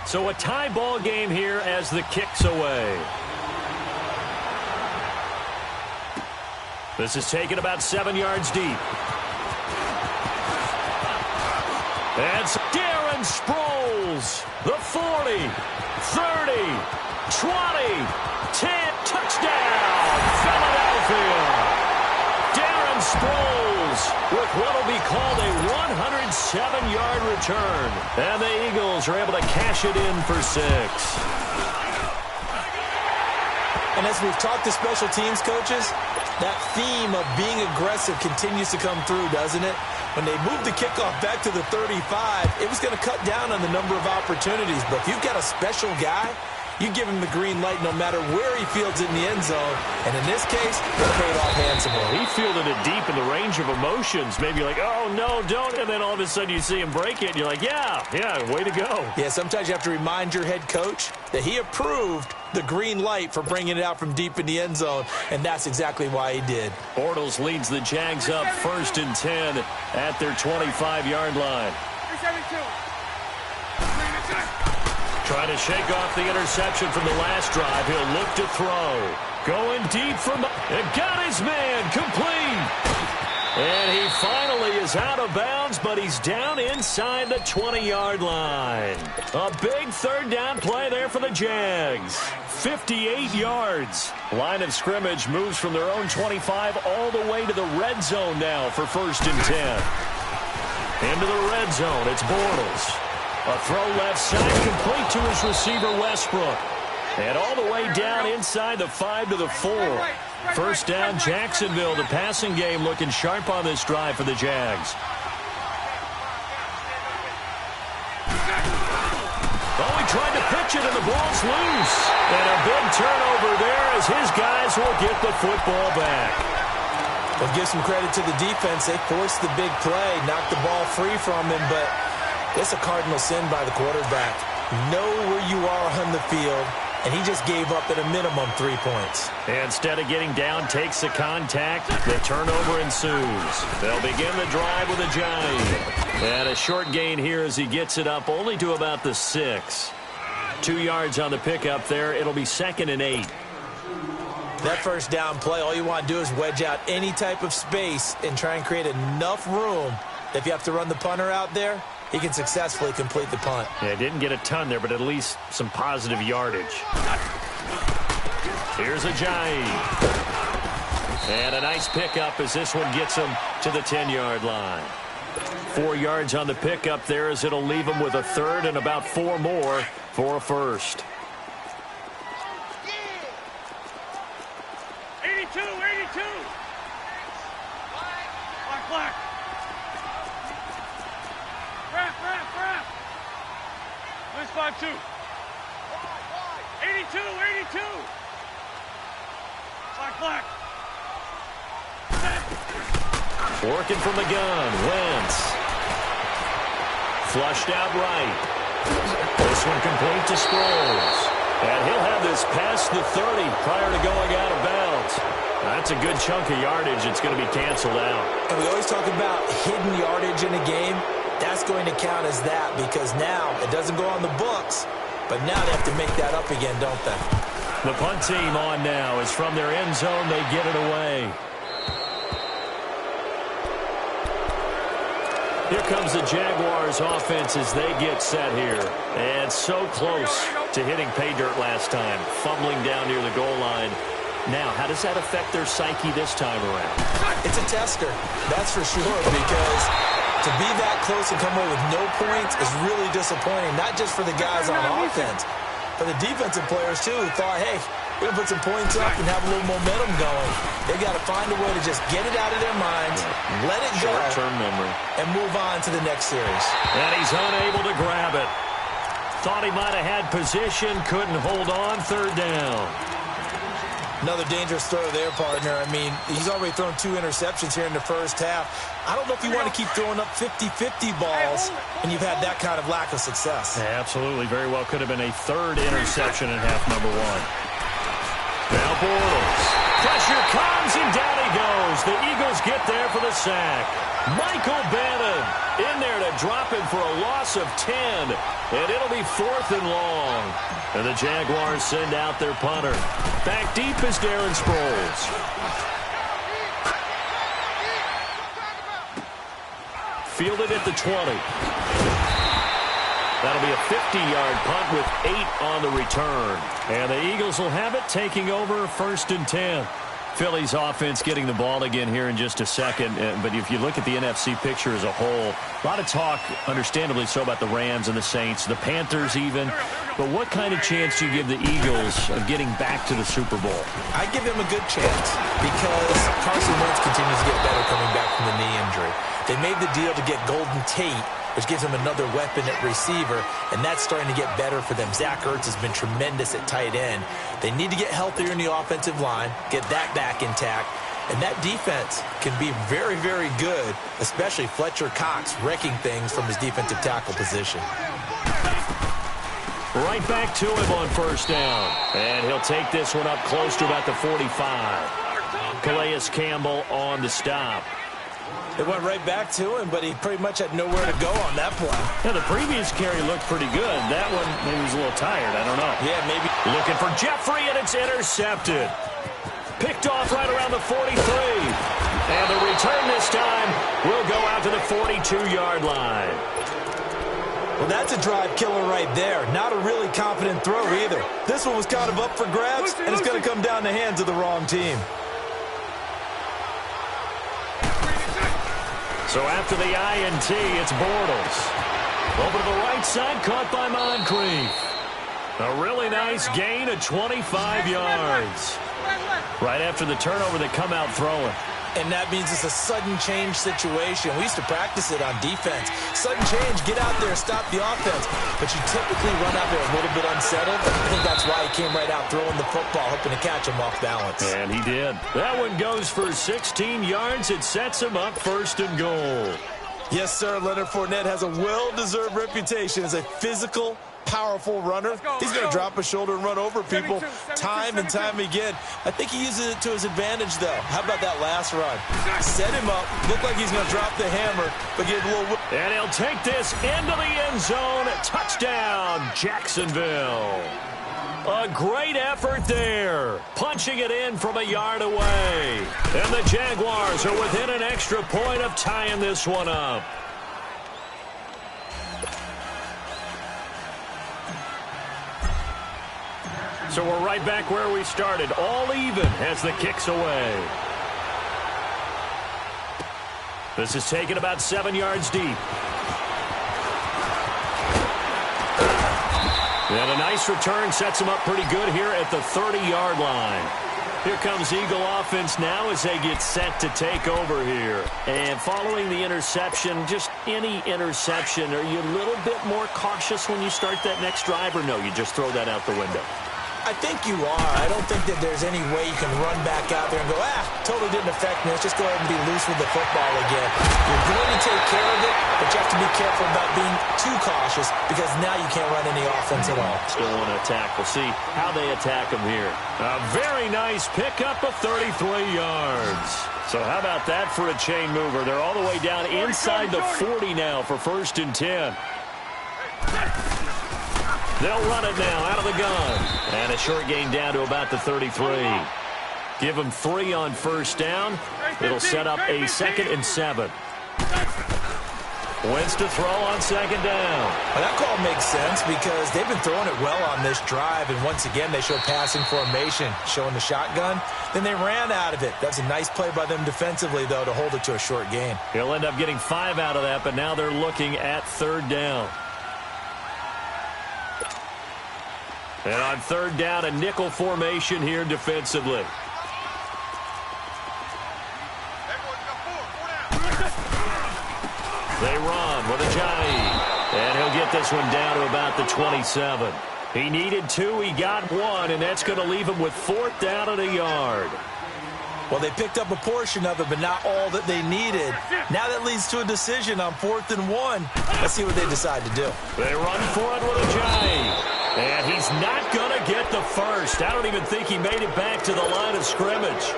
So a tie ball game here as the kick's away. This is taken about 7 yards deep. And Darren Sproles, the 40, 30, 20, 10, touchdown, Philadelphia. Darren Sproles with what will be called a 107-yard return. And the Eagles are able to cash it in for 6. And as we've talked to special teams coaches, that theme of being aggressive continues to come through, doesn't it? When they moved the kickoff back to the 35, it was going to cut down on the number of opportunities. But if you've got a special guy, you give him the green light no matter where he fields it in the end zone. And in this case, it paid off handsomely. He fielded it deep in the range of emotions. Maybe like, oh, no, don't. And then all of a sudden you see him break it, and you're like, yeah, way to go. Yeah, sometimes you have to remind your head coach that he approved the green light for bringing it out from deep in the end zone, and that's exactly why he did. Bortles leads the Jags up 1st and 10 at their 25-yard line. Trying to shake off the interception from the last drive. He'll look to throw. Going deep from... and got his man complete. And he finally is out of bounds, but he's down inside the 20-yard line. A big third down play there for the Jags. 58 yards. Line of scrimmage moves from their own 25 all the way to the red zone now for 1st and 10. Into the red zone, it's Bortles. A throw left side complete to his receiver, Westbrook. And all the way down inside the 5 to the 4. First down, Jacksonville. The passing game looking sharp on this drive for the Jags. Oh, he tried to pitch it, and the ball's loose. And a big turnover there as his guys will get the football back. We'll give some credit to the defense. They forced the big play, knocked the ball free from him, but it's a cardinal sin by the quarterback. Know where you are on the field, and he just gave up at a minimum 3 points. Instead of getting down, takes the contact. The turnover ensues. They'll begin the drive with a giant. And a short gain here as he gets it up only to about the 6. 2 yards on the pickup there. It'll be 2nd and 8. That first down play, all you want to do is wedge out any type of space and try and create enough room. If you have to run the punter out there, he can successfully complete the punt. Yeah, didn't get a ton there, but at least some positive yardage. Here's a giant. And a nice pickup as this one gets him to the 10-yard line. 4 yards on the pickup there as it'll leave him with a third and about 4 more for a first. 82. Black. Wrap. Nice 5-2. 82. Black. Working from the gun. Wentz. Flushed out right. This one complete to Sproles. And he'll have this past the 30 prior to going out of bounds. That's a good chunk of yardage. It's going to be canceled out. And we always talk about hidden yardage in a game. That's going to count as that because now it doesn't go on the books, but now they have to make that up again, don't they? The punt team on now is from their end zone. They get it away. Here comes the Jaguars offense as they get set here. And so close to hitting pay dirt last time, fumbling down near the goal line. Now, how does that affect their psyche this time around? It's a tester, that's for sure, because to be that close and come away with no points is really disappointing, not just for the guys on offense, for the defensive players, too, who thought, hey, we're going to put some points up and have a little momentum going. They've got to find a way to just get it out of their minds, let it go, short-term memory, and move on to the next series. And he's unable to grab it. Thought he might have had position, couldn't hold on, third down. Another dangerous throw there, partner. I mean, he's already thrown 2 interceptions here in the first half. I don't know if you want to keep throwing up 50-50 balls and you've had that kind of lack of success. Yeah, absolutely. Very well could have been a 3rd interception in half number 1. Now Bortles Pressure comes, and down he goes. The Eagles get there for the sack. Michael Bannon in there to drop him for a loss of 10. And it'll be 4th and long. And the Jaguars send out their punter. Back deep is Darren Sproles. Fielded at the 20. That'll be a 50-yard punt with 8 on the return. And the Eagles will have it, taking over 1st and 10. Philly's offense getting the ball again here in just a second. But if you look at the NFC picture as a whole, a lot of talk, understandably so, about the Rams and the Saints, the Panthers even. But what kind of chance do you give the Eagles of getting back to the Super Bowl? I give them a good chance because Carson Wentz continues to get better coming back from the knee injury. They made the deal to get Golden Tate, which gives them another weapon at receiver, and that's starting to get better for them. Zach Ertz has been tremendous at tight end. They need to get healthier in the offensive line, get that back intact, and that defense can be very, very good, especially Fletcher Cox wrecking things from his defensive tackle position. Right back to him on 1st down, and he'll take this one up close to about the 45. Calais Campbell on the stop. It went right back to him, but he pretty much had nowhere to go on that play. Yeah, the previous carry looked pretty good. That one, maybe he was a little tired. I don't know. Yeah, maybe. Looking for Jeffrey, and it's intercepted. Picked off right around the 43. And the return this time will go out to the 42-yard line. Well, that's a drive killer right there. Not a really confident throw either. This one was kind of up for grabs, and it's going to come down the hands of the wrong team. So after the INT, it's Bortles. Over to the right side, caught by Moncrief. A really nice gain of 25 yards. Right after the turnover, they come out throwing. And that means it's a sudden change situation. We used to practice it on defense. Sudden change, get out there, stop the offense. But you typically run out there a little bit unsettled. I think that's why he came right out throwing the football, hoping to catch him off balance. And he did. That one goes for 16 yards. It sets him up 1st and goal. Yes, sir. Leonard Fournette has a well-deserved reputation as a physical, powerful runner. He's going to drop his shoulder and run over people time and time again. I think he uses it to his advantage, though. How about that last run? Set him up. Looked like he's going to drop the hammer, but gave a little... And he'll take this into the end zone. Touchdown, Jacksonville. A great effort there. Punching it in from a yard away. And the Jaguars are within an extra point of tying this one up. So we're right back where we started. All even as the kick's away. This is taken about 7 yards deep. And a nice return sets them up pretty good here at the 30-yard line. Here comes Eagle offense now as they get set to take over here. And following the interception, just any interception, are you a little bit more cautious when you start that next drive, or no, you just throw that out the window? I think you are. I don't think that there's any way you can run back out there and go, totally didn't affect me. Let's just go ahead and be loose with the football again. You're going to take care of it, but you have to be careful about being too cautious because now you can't run any offense at all. Still want to attack. We'll see how they attack them here. A very nice pickup of 33 yards. So how about that for a chain mover? They're all the way down inside the 40 now for 1st and 10. They'll run it now out of the gun. And a short gain down to about the 33. Give them 3 on 1st down. It'll set up a 2nd and 7. Wentz to throw on 2nd down. Well, that call makes sense because they've been throwing it well on this drive. And once again, they show passing formation, showing the shotgun. Then they ran out of it. That's a nice play by them defensively, though, to hold it to a short gain. He'll end up getting 5 out of that, but now they're looking at 3rd down. And on 3rd down, a nickel formation here defensively. They run with Ajayi. And he'll get this one down to about the 27. He needed 2, he got 1, and that's going to leave him with 4th down and a yard. Well, they picked up a portion of it, but not all that they needed. Now that leads to a decision on 4th and 1. Let's see what they decide to do. They run for it with Ajayi. And he's not going to get the first. missed. I don't even think he made it back to the line of scrimmage.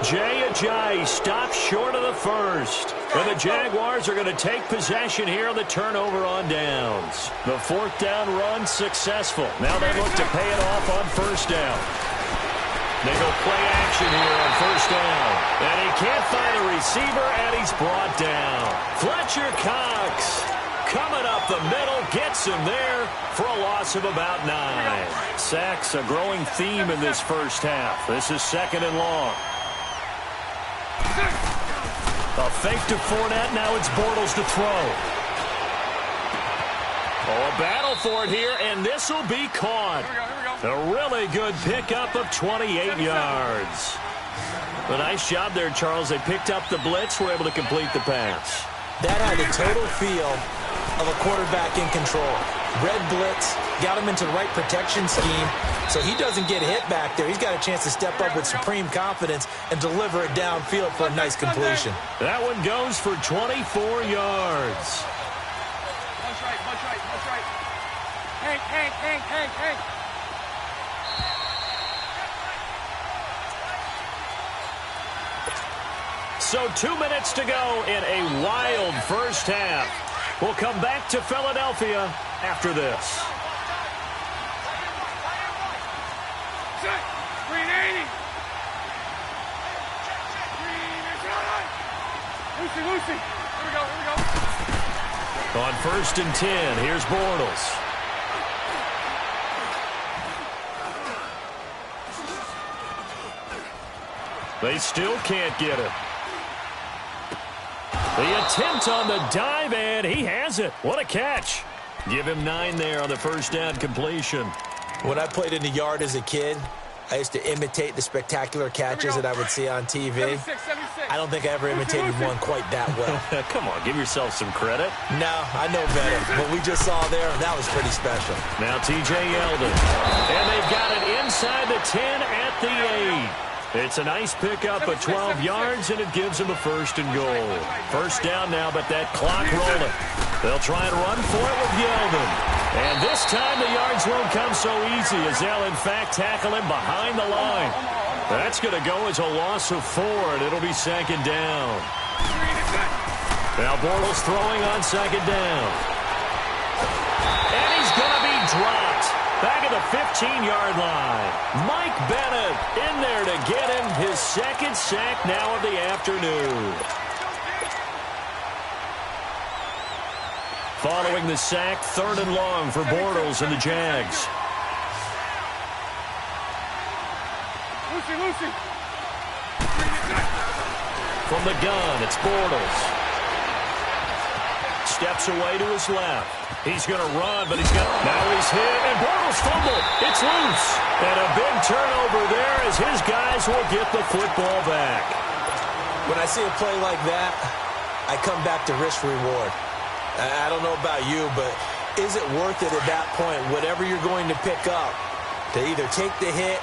Jay Ajayi stops short of the first. And the Jaguars are going to take possession here on the turnover on downs. The fourth down run successful. Now they look to pay it off on first down. They go play action here on first down. And he can't find a receiver, and he's brought down. Fletcher Cox coming up the middle, gets him there for a loss of about 9. Sacks a growing theme in this first half. This is second and long. A fake to Fournette. Now it's Bortles to throw. Oh, a battle for it here, and this will be caught. Here we go. A really good pickup of 28 yards. A nice job there, Charles. They picked up the blitz, were able to complete the pass. That had a total feel of a quarterback in control. Red blitz, got him into the right protection scheme, so he doesn't get hit back there. He's got a chance to step up with supreme confidence and deliver it downfield for a nice completion. That one goes for 24 yards. Punch right, punch right, punch right. Hank. So 2 minutes to go in a wild first half. We'll come back to Philadelphia after this. Set. Green 80. Lucy. Here we go. On first and 10, here's Bortles. They still can't get him. The attempt on the dive, and he has it. What a catch. Give him 9 there on the first down completion. When I played in the yard as a kid, I used to imitate the spectacular catches that I would see on TV. 76. I don't think I ever imitated one quite that well. Come on, give yourself some credit. No, I know better. What we just saw there, that was pretty special. Now T.J. Yeldon. And they've got it inside the 10 at the 8. It's a nice pickup of 12 yards, and it gives them a first and goal. First down now, but that clock rolling. They'll try and run for it with Yeldon. And this time the yards won't come so easy as they'll, in fact, tackle him behind the line. That's going to go as a loss of 4, and it'll be second down. Now Bortles throwing on second down. And he's going to be dropped. Back at the 15-yard line. Mike Bennett in there to get him his second sack now of the afternoon. Following the sack, third and long for Bortles and the Jags. Lucy. From the gun, it's Bortles. Steps away to his left. He's going to run, but now he's hit, and Bortles fumbled. It's loose. And a big turnover there as his guys will get the football back. When I see a play like that, I come back to risk-reward. I don't know about you, but is it worth it at that point, whatever you're going to pick up, to either take the hit,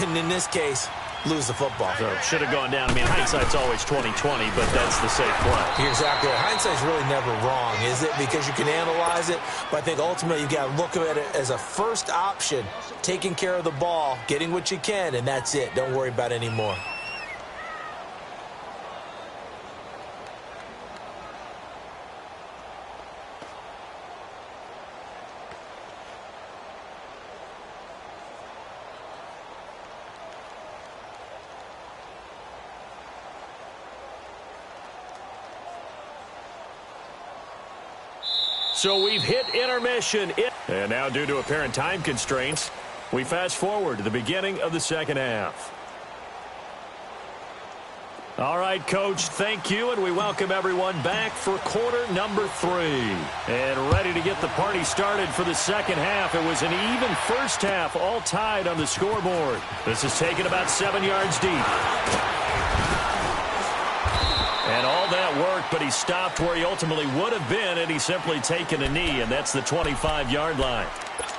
and in this case, lose the football? So it should have gone down. I mean, hindsight's always 20/20, but that's the safe play. You're exactly right. Hindsight's really never wrong, is it? Because you can analyze it, but I think ultimately you've got to look at it as a first option, taking care of the ball, getting what you can, and that's it. Don't worry about it anymore. So we've hit intermission. And now, due to apparent time constraints, we fast forward to the beginning of the second half. All right, Coach, thank you, and we welcome everyone back for quarter number 3. And ready to get the party started for the second half. It was an even first half, all tied on the scoreboard. This is taken about 7 yards deep. And all that worked, but he stopped where he ultimately would have been, and he's simply taken a knee, and that's the 25-yard line.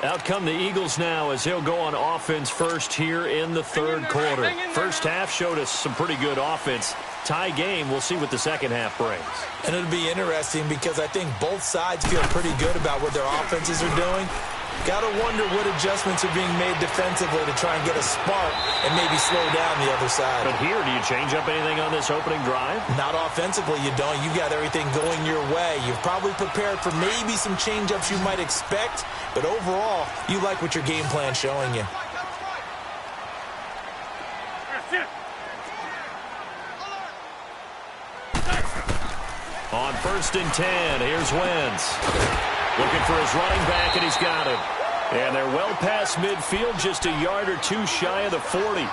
Out come the Eagles now as he'll go on offense first here in the third quarter. First half showed us some pretty good offense. Tie game, we'll see what the second half brings. And it'll be interesting because I think both sides feel pretty good about what their offenses are doing. Got to wonder what adjustments are being made defensively to try and get a spark and maybe slow down the other side. But here, do you change up anything on this opening drive? Not offensively, you don't. You got everything going your way. You've probably prepared for maybe some change-ups you might expect, but overall, you like what your game plan's showing you. On 1st and 10, here's Wentz. Looking for his running back, and he's got him. And they're well past midfield, just a yard or two shy of the 40.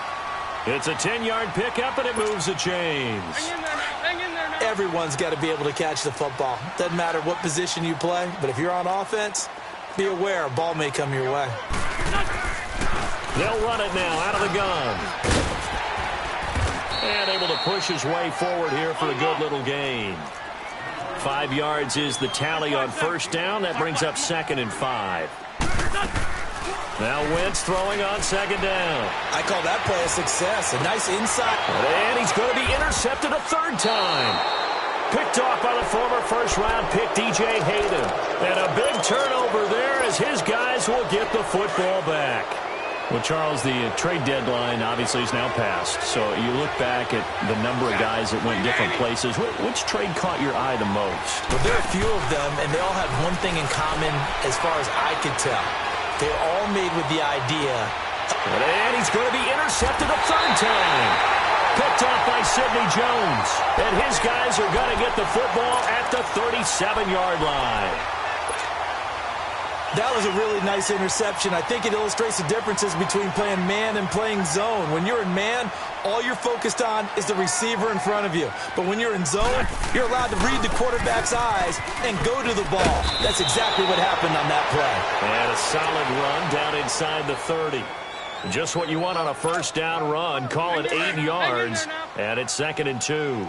It's a 10-yard pickup, and it moves the chains. Hang in there now. Everyone's got to be able to catch the football. Doesn't matter what position you play, but if you're on offense, be aware a ball may come your way. They'll run it now out of the gun. And able to push his way forward here for a good little gain. 5 yards is the tally on 1st down. That brings up 2nd and 5. Now Wentz throwing on 2nd down. I call that play a success. A nice inside. And he's going to be intercepted a 3rd time. Picked off by the former 1st-round pick, DJ Hayden. And a big turnover there as his guys will get the football back. Well, Charles, the trade deadline obviously is now passed. So you look back at the number of guys that went different places. Which trade caught your eye the most? Well, there are a few of them, and they all have one thing in common as far as I could tell. They're all made with the idea. And he's going to be intercepted a 3rd time. Picked off by Sidney Jones. And his guys are going to get the football at the 37-yard line. That was a really nice interception. I think it illustrates the differences between playing man and playing zone. When you're in man, all you're focused on is the receiver in front of you. But when you're in zone, you're allowed to read the quarterback's eyes and go to the ball. That's exactly what happened on that play. And a solid run down inside the 30. Just what you want on a 1st down run. Call it 8 yards. And it's 2nd and 2.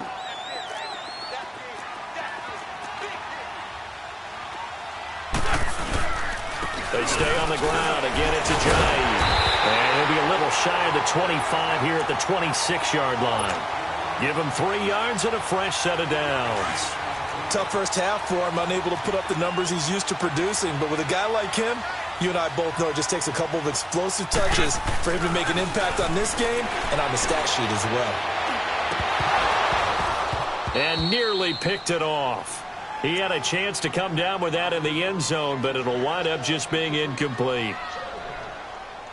They stay on the ground. Again, it's Ajayi. And he'll be a little shy of the 25 here at the 26-yard line. Give him 3 yards and a fresh set of downs. Tough first half for him, unable to put up the numbers he's used to producing. But with a guy like him, you and I both know it just takes a couple of explosive touches for him to make an impact on this game and on the stat sheet as well. And nearly picked it off. He had a chance to come down with that in the end zone, but it'll wind up just being incomplete.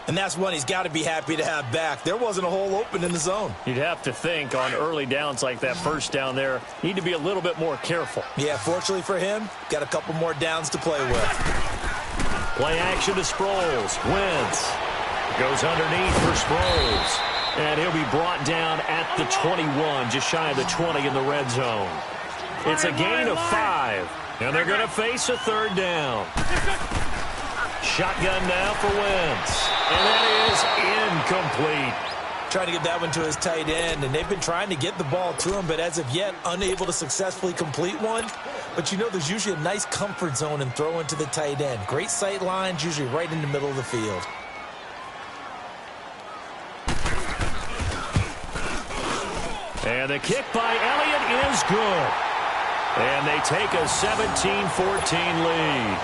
And that's one he's got to be happy to have back. There wasn't a hole open in the zone. You'd have to think on early downs like that 1st down there, need to be a little bit more careful. Yeah, fortunately for him, got a couple more downs to play with. Play action to Sproles. Wentz goes underneath for Sproles. And he'll be brought down at the 21, just shy of the 20 in the red zone. It's a gain of 5, and they're going to face a 3rd down. Shotgun now for Wentz, and that is incomplete. Trying to get that one to his tight end, and they've been trying to get the ball to him, but as of yet, unable to successfully complete one. But you know there's usually a nice comfort zone in throwing to the tight end. Great sight lines, usually right in the middle of the field. And the kick by Elliott is good. And they take a 17-14 lead.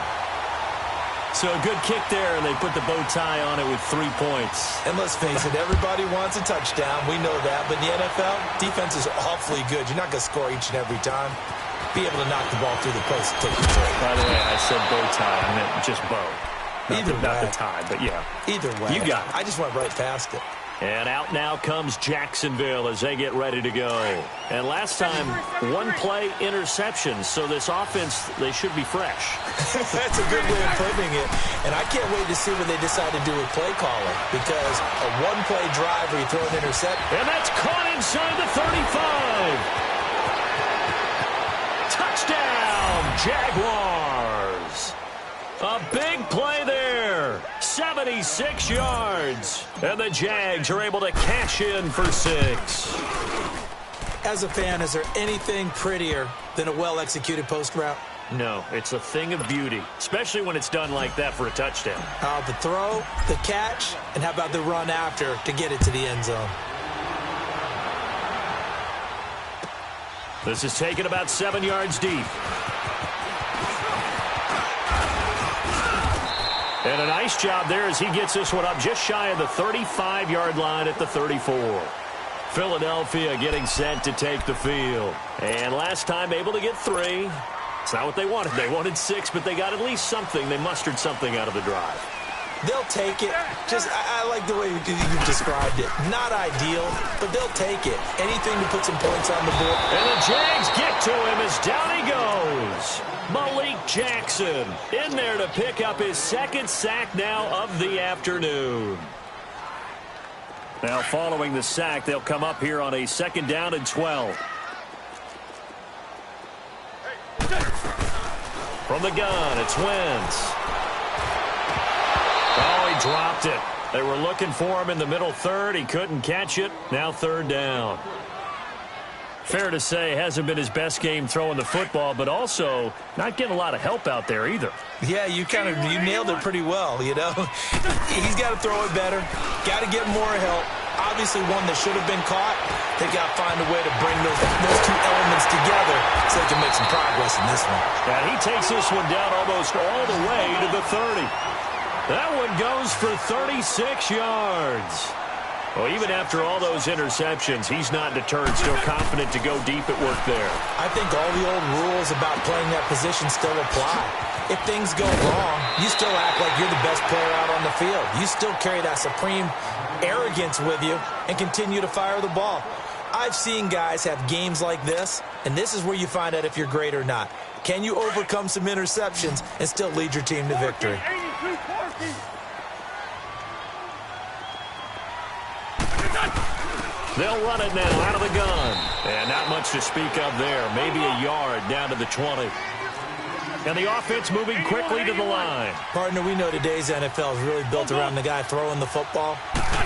So a good kick there, and they put the bow tie on it with 3 points. And let's face it, everybody wants a touchdown. We know that. But in the NFL, defense is awfully good. You're not going to score each and every time. Be able to knock the ball through the post and take the trade. By the way, I said bow tie. I meant just bow. Not the tie, but yeah. Either way. You got it. I just went right past it. And out now comes Jacksonville as they get ready to go. And last time, 1-play interception. So this offense, they should be fresh. That's a good way of putting it. And I can't wait to see what they decide to do with play calling. Because a 1-play drive where you throw an interception. And that's caught inside the 35. Touchdown, Jaguars. A big play there. 76 yards. And the Jags are able to cash in for 6. As a fan, is there anything prettier than a well-executed post route? No, it's a thing of beauty, especially when it's done like that for a touchdown. The throw, the catch, and how about the run after to get it to the end zone? This is taken about 7 yards deep. And a nice job there as he gets this one up just shy of the 35-yard line at the 34. Philadelphia getting set to take the field. And last time able to get 3. It's not what they wanted. They wanted 6, but they got at least something. They mustered something out of the drive. They'll take it. I like the way you described it. Not ideal, but they'll take it. Anything to put some points on the board. And the Jags get to him as down he goes. Malik Jackson in there to pick up his 2nd sack now of the afternoon. Now following the sack, they'll come up here on a 2nd down and 12. From the gun, it's Wentz. Oh, he dropped it. They were looking for him in the middle third. He couldn't catch it. Now 3rd down. Fair to say, hasn't been his best game throwing the football, but also not getting a lot of help out there either. Yeah, you nailed it pretty well, you know. He's got to throw it better. Got to get more help. Obviously one that should have been caught. They got to find a way to bring those 2 elements together so they can make some progress in this one. And he takes this one down almost all the way to the 30. That one goes for 36 yards. Well, even after all those interceptions, he's not deterred, still confident to go deep at work there. I think all the old rules about playing that position still apply. If things go wrong, you still act like you're the best player out on the field. You still carry that supreme arrogance with you and continue to fire the ball. I've seen guys have games like this, and this is where you find out if you're great or not. Can you overcome some interceptions and still lead your team to victory? They'll run it now out of the gun. And not much to speak of there. Maybe a yard down to the 20. And the offense moving quickly to the line. Partner, we know today's NFL is really built around the guy throwing the football.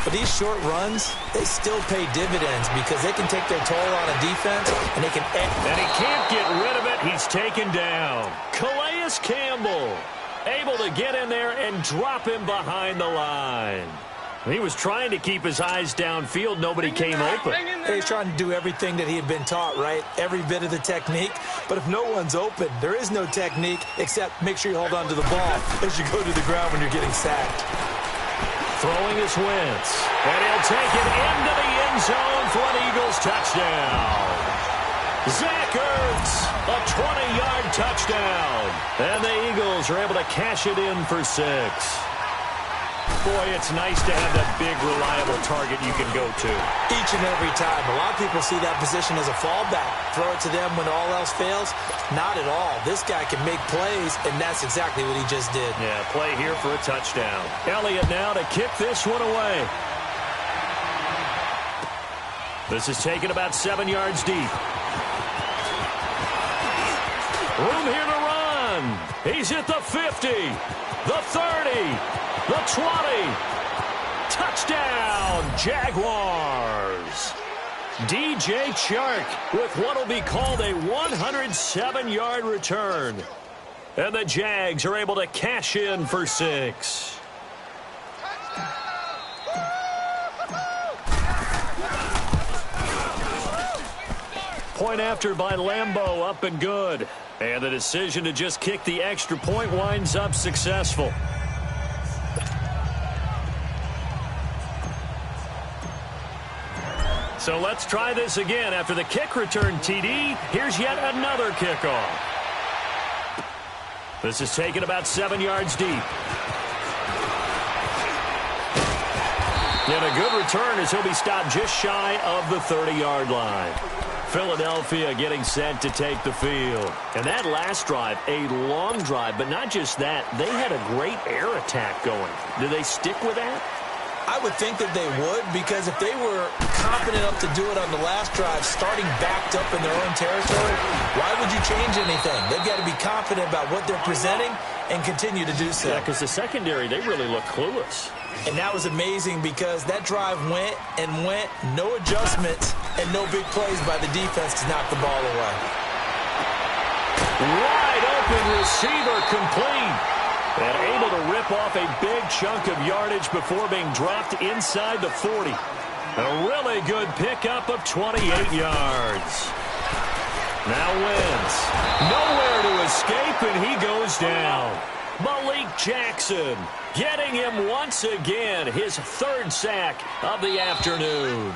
But these short runs, they still pay dividends because they can take their toll on a defense and they can... And he can't get rid of it. He's taken down. Calais Campbell able to get in there and drop him behind the line. He was trying to keep his eyes downfield. Nobody came open. He's trying to do everything that he had been taught, right? Every bit of the technique. But if no one's open, there is no technique except make sure you hold on to the ball as you go to the ground when you're getting sacked. Throwing his Wentz. And he'll take it into the end zone for an Eagles touchdown. Zach Ertz, a 20-yard touchdown. And the Eagles are able to cash it in for 6. Boy, it's nice to have that big, reliable target you can go to. Each and every time. A lot of people see that position as a fallback. Throw it to them when all else fails. Not at all. This guy can make plays, and that's exactly what he just did. Yeah, play here for a touchdown. Elliott now to kick this one away. This is taken about 7 yards deep. Room here to run. He's at the 50, the 30. The 20. Touchdown, Jaguars. DJ Chark with what will be called a 107-yard return. And the Jags are able to cash in for 6. Point after by Lambeau, up and good. And the decision to just kick the extra point winds up successful. So let's try this again. After the kick return TD, here's yet another kickoff. This is taken about 7 yards deep. And a good return as he'll be stopped just shy of the 30-yard line. Philadelphia getting set to take the field. And that last drive, a long drive, but not just that. They had a great air attack going. Do they stick with that? I would think that they would, because if they were confident enough to do it on the last drive, starting backed up in their own territory, why would you change anything? They've got to be confident about what they're presenting and continue to do so. Yeah, because the secondary, they really look clueless. And that was amazing because that drive went and went, no adjustments, and no big plays by the defense to knock the ball away. Wide open receiver complete. And able to rip off a big chunk of yardage before being dropped inside the 40. A really good pickup of 28 yards. Now Wentz. Nowhere to escape, and he goes down. Malik Jackson getting him once again, his third sack of the afternoon.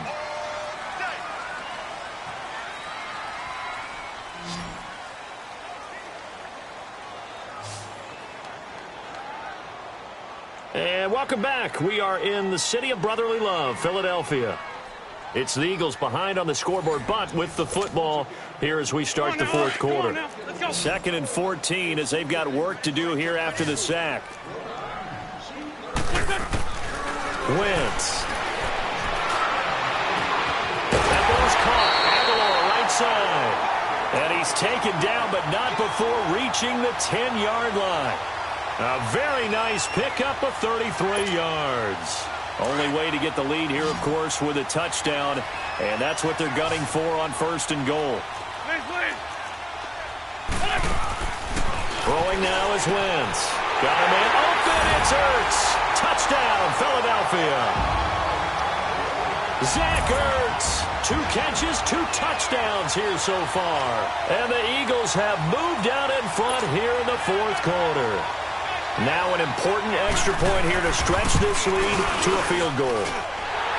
And welcome back. We are in the city of brotherly love, Philadelphia. It's the Eagles behind on the scoreboard, but with the football here as we start the fourth quarter. 2nd and 14 as they've got work to do here after the sack. Wentz. That ball's caught. Aguilar right side. And he's taken down, but not before reaching the 10-yard line. A very nice pickup of 33 yards. Only way to get the lead here, of course, with a touchdown. And that's what they're gunning for on 1st and goal. Throwing now is Wentz. Got a man open. It's Ertz. Touchdown, Philadelphia. Zach Ertz. 2 catches, 2 touchdowns here so far. And the Eagles have moved out in front here in the fourth quarter. Now an important extra point here to stretch this lead to a field goal.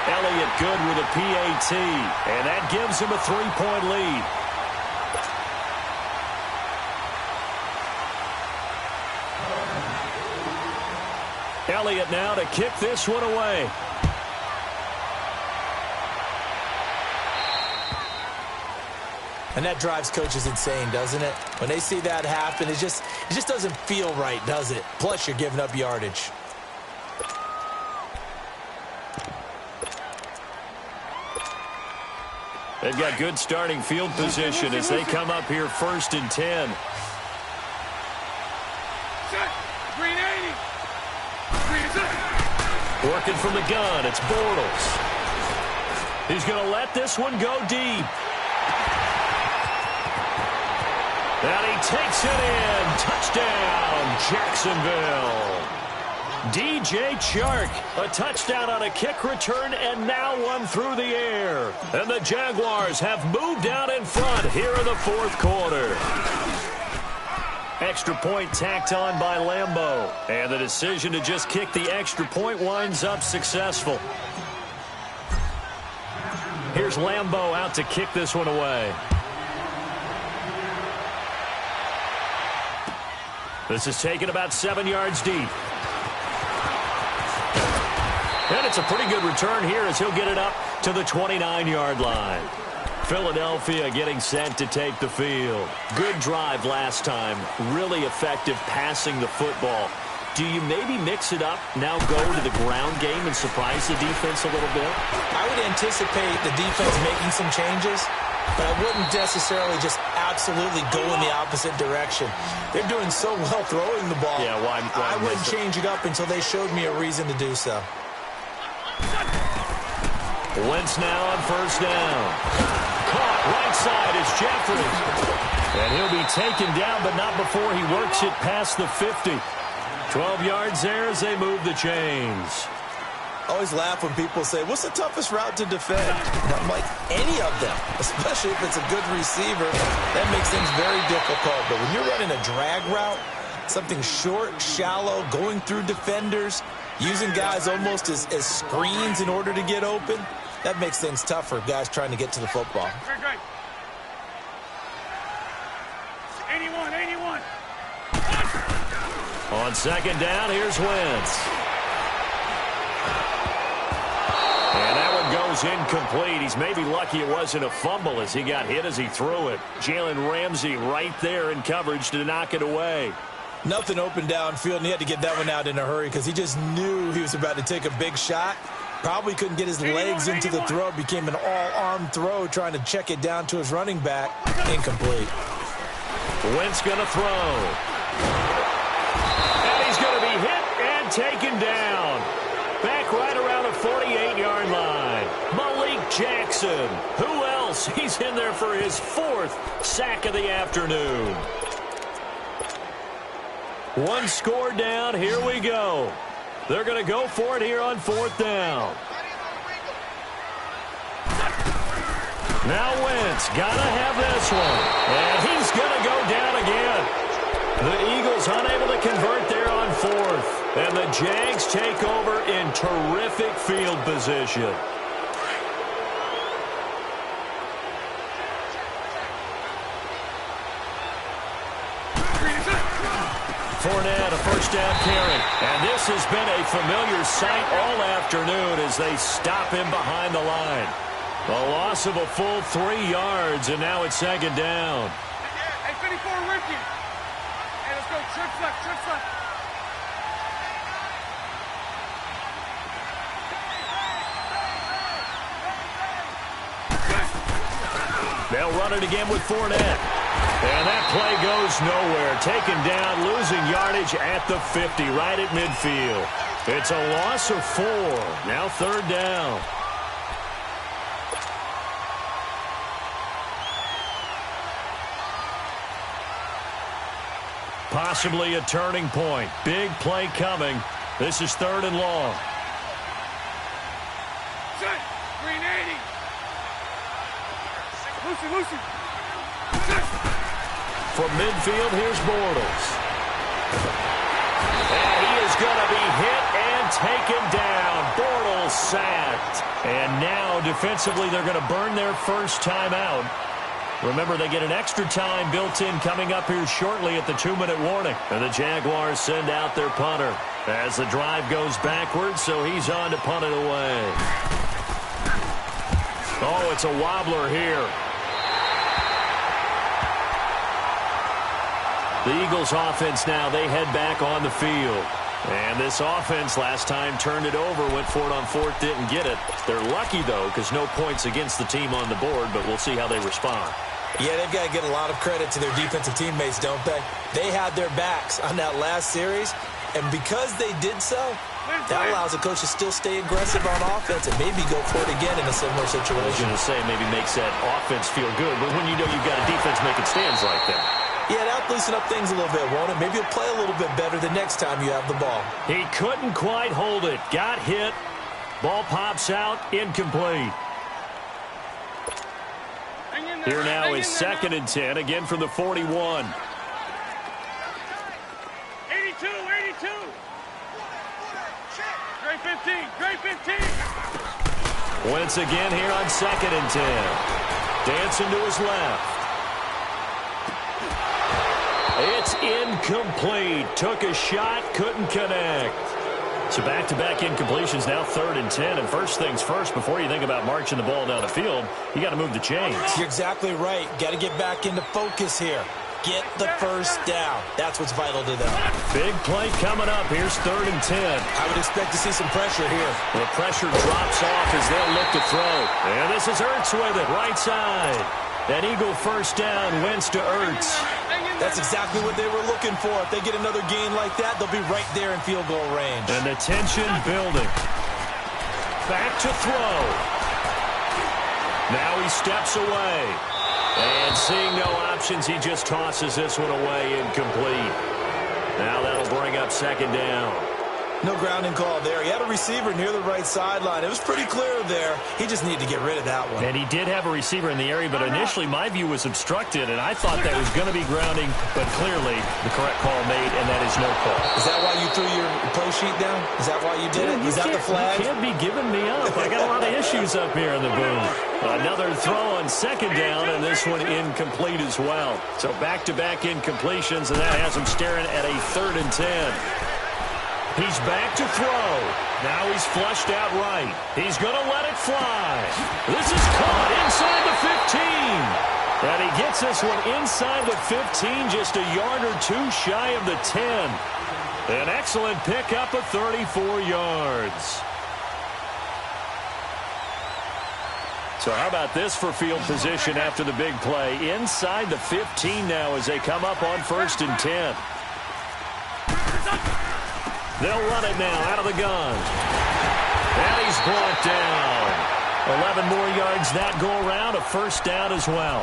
Elliott good with a PAT, and that gives him a 3-point lead. Elliott now to kick this one away. And that drives coaches insane, doesn't it? When they see that happen, it just doesn't feel right, does it? Plus, you're giving up yardage. They've got good starting field position as they come up here 1st and 10. Green 80. Working from the gun, it's Bortles. He's going to let this one go deep. And he takes it in. Touchdown, Jacksonville. DJ Chark, a touchdown on a kick return, and now one through the air. And the Jaguars have moved out in front here in the fourth quarter. Extra point tacked on by Lambeau. And the decision to just kick the extra point winds up successful. Here's Lambeau out to kick this one away. This is taken about 7 yards deep. And it's a pretty good return here as he'll get it up to the 29-yard line. Philadelphia getting set to take the field. Good drive last time. Really effective passing the football. Do you maybe mix it up, now go to the ground game and surprise the defense a little bit? I would anticipate the defense making some changes, but I wouldn't necessarily just absolutely go in the opposite direction. They're doing so well throwing the ball. Yeah, why I wouldn't change it up until they showed me a reason to do so. Wentz now on 1st down. Caught right side is Jeffries. And he'll be taken down, but not before he works it past the 50. 12 yards there as they move the chains. I always laugh when people say, what's the toughest route to defend? And I'm like, any of them, especially if it's a good receiver. That makes things very difficult. But when you're running a drag route, something short, shallow, going through defenders, using guys almost as screens in order to get open, that makes things tough for guys trying to get to the football. Great. 81. On 2nd down, here's Wentz. And that one goes incomplete. He's maybe lucky it wasn't a fumble as he got hit as he threw it. Jalen Ramsey right there in coverage to knock it away. Nothing open downfield, and he had to get that one out in a hurry because he just knew he was about to take a big shot. Probably couldn't get his legs into the throw. Became an all-arm throw trying to check it down to his running back. Incomplete. Wentz going to throw. And he's going to be hit and taken down. Back right around the 48-yard line. Malik Jackson. Who else? He's in there for his 4th sack of the afternoon. One score down. Here we go. They're going to go for it here on 4th down. Now Wentz got to have this one. And he's going to go down again. The Eagles unable to convert there on 4th, and the Jags take over in terrific field position. Fournette, a first down carry. And this has been a familiar sight all afternoon as they stop him behind the line. A loss of a full 3 yards, and now it's 2nd down. Hey, 54 rookie. Hey, let's go. Trick flex, trick flex. They'll run it again with Fournette. And that play goes nowhere. Taken down, losing yardage at the 50, right at midfield. It's a loss of 4. Now 3rd down. Possibly a turning point. Big play coming. This is 3rd and long. Set. Green 80. Lucy. From midfield, here's Bortles. And he is going to be hit and taken down. Bortles sacked. And now, defensively, they're going to burn their first time out. Remember, they get an extra time built in coming up here shortly at the 2-minute warning. And the Jaguars send out their punter as the drive goes backwards, so he's on to punt it away. Oh, it's a wobbler here. The Eagles offense now, they head back on the field. And this offense last time turned it over, went for it on 4th, didn't get it. They're lucky, though, because no points against the team on the board, but we'll see how they respond. Yeah, they've got to get a lot of credit to their defensive teammates, don't they? They had their backs on that last series, and because they did so, that allows the coach to still stay aggressive on offense and maybe go for it again in a similar situation. I was going to say maybe makes that offense feel good, but when you know you've got a defense making stands like that. Yeah, that'll loosen up things a little bit, won't it? Maybe you'll play a little bit better the next time you have the ball. He couldn't quite hold it. Got hit. Ball pops out. Incomplete. Here now is 2nd and 10, again from the 41. 82. Great 15. Great 15. Wentz again here on 2nd and 10. Dancing to his left. It's incomplete. Took a shot, couldn't connect. So back-to-back incompletions, now 3rd and 10. And first things first, before you think about marching the ball down the field, you got to move the chains. You're exactly right. Got to get back into focus here. Get the first down. That's what's vital to them. Big play coming up. Here's 3rd and 10. I would expect to see some pressure here. The pressure drops off as they'll look to throw. And this is Ertz with it, right side. An Eagle first down, Wentz to Ertz. That's exactly what they were looking for. If they get another gain like that, they'll be right there in field goal range. And the tension building. Back to throw. Now he steps away. And seeing no options, he just tosses this one away, incomplete. Now that'll bring up 2nd down. No grounding call there. He had a receiver near the right sideline. It was pretty clear there. He just needed to get rid of that one. And he did have a receiver in the area, but initially my view was obstructed, and I thought that was going to be grounding, but clearly the correct call made, and that is no call. Is that why you threw your play sheet down? Is that why you did it? Is that the flag? You can't be giving me up. I got a lot of issues up here in the booth. Another throw on 2nd down, and this one incomplete as well. So back-to-back incompletions, and that has him staring at a 3rd and 10. He's back to throw. Now he's flushed out right. He's going to let it fly. This is caught inside the 15. And he gets this one inside the 15, just a yard or two shy of the 10. An excellent pickup of 34 yards. So how about this for field position after the big play? Inside the 15 now as they come up on 1st and 10. They'll run it now out of the gun. And he's brought down. 11 more yards that go around, a first down as well.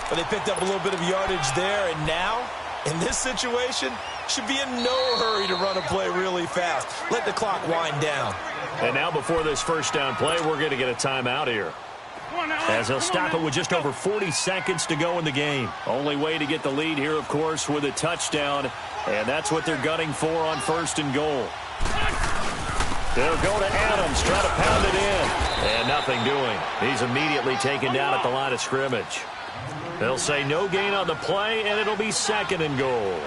But they picked up a little bit of yardage there, and now, in this situation, should be in no hurry to run a play really fast. Let the clock wind down. And now before this first down play, we're going to get a timeout here. as they'll stop it with just over 40 seconds to go in the game. Only way to get the lead here, of course, with a touchdown, and that's what they're gunning for on 1st and goal. They'll go to Adams, try to pound it in, and nothing doing. He's immediately taken down at the line of scrimmage. They'll say no gain on the play, and it'll be 2nd and goal.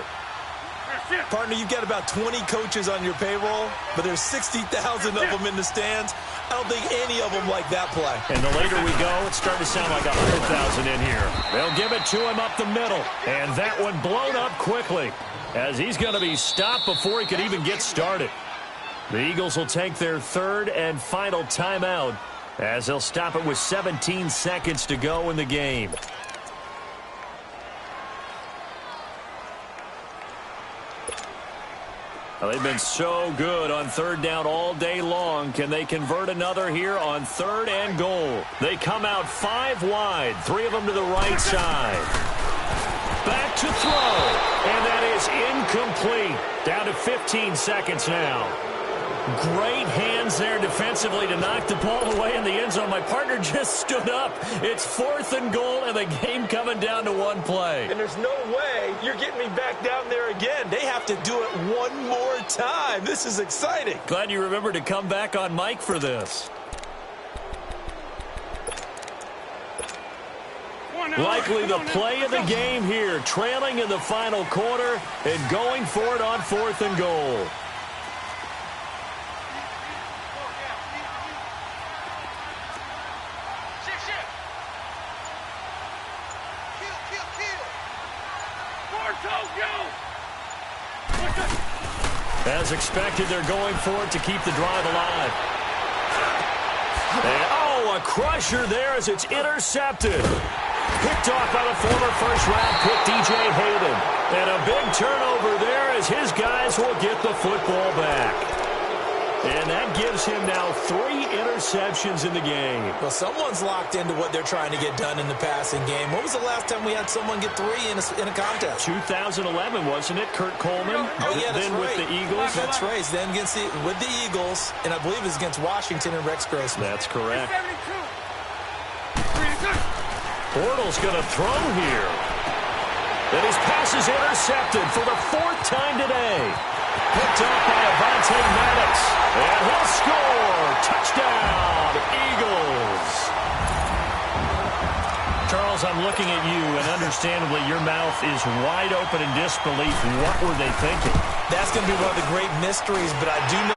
Partner, you've got about 20 coaches on your payroll, but there's 60,000 of them in the stands. I don't think any of them like that play. And the later we go, it's starting to sound like 100,000 in here. They'll give it to him up the middle, and that one blown up quickly, as he's going to be stopped before he could even get started. The Eagles will take their 3rd and final timeout, as they'll stop it with 17 seconds to go in the game. Well, they've been so good on 3rd down all day long. Can they convert another here on 3rd and goal? They come out 5 wide, 3 of them to the right side. Back to throw, and that is incomplete. Down to 15 seconds now. Great hands there defensively to knock the ball away in the end zone. My partner just stood up. It's 4th and goal, and the game coming down to 1 play. And there's no way you're getting me back down there again. They have to do it one more time. This is exciting. Glad you remembered to come back on mic for this. Likely the play of the game here, trailing in the final quarter and going for it on 4th and goal. As expected, they're going for it to keep the drive alive. And, oh, a crusher there as it's intercepted. Picked off by the former first-round pick, DJ Hayden. And a big turnover there as his guys will get the football back. And that gives him now 3 interceptions in the game. Well, someone's locked into what they're trying to get done in the passing game. When was the last time we had someone get 3 in a contest? 2011, wasn't it? Kurt Coleman. Oh, yeah, that's then right. With the Eagles. That's right. Then with the Eagles, and I believe it's against Washington and Rex Grossman. That's correct. Bortles going to throw here. And his pass is intercepted for the 4th time today. Picked up by Avonte Maddox. And he'll score. Touchdown, Eagles. Charles, I'm looking at you, and understandably, your mouth is wide open in disbelief. What were they thinking? That's going to be one of the great mysteries, but I do know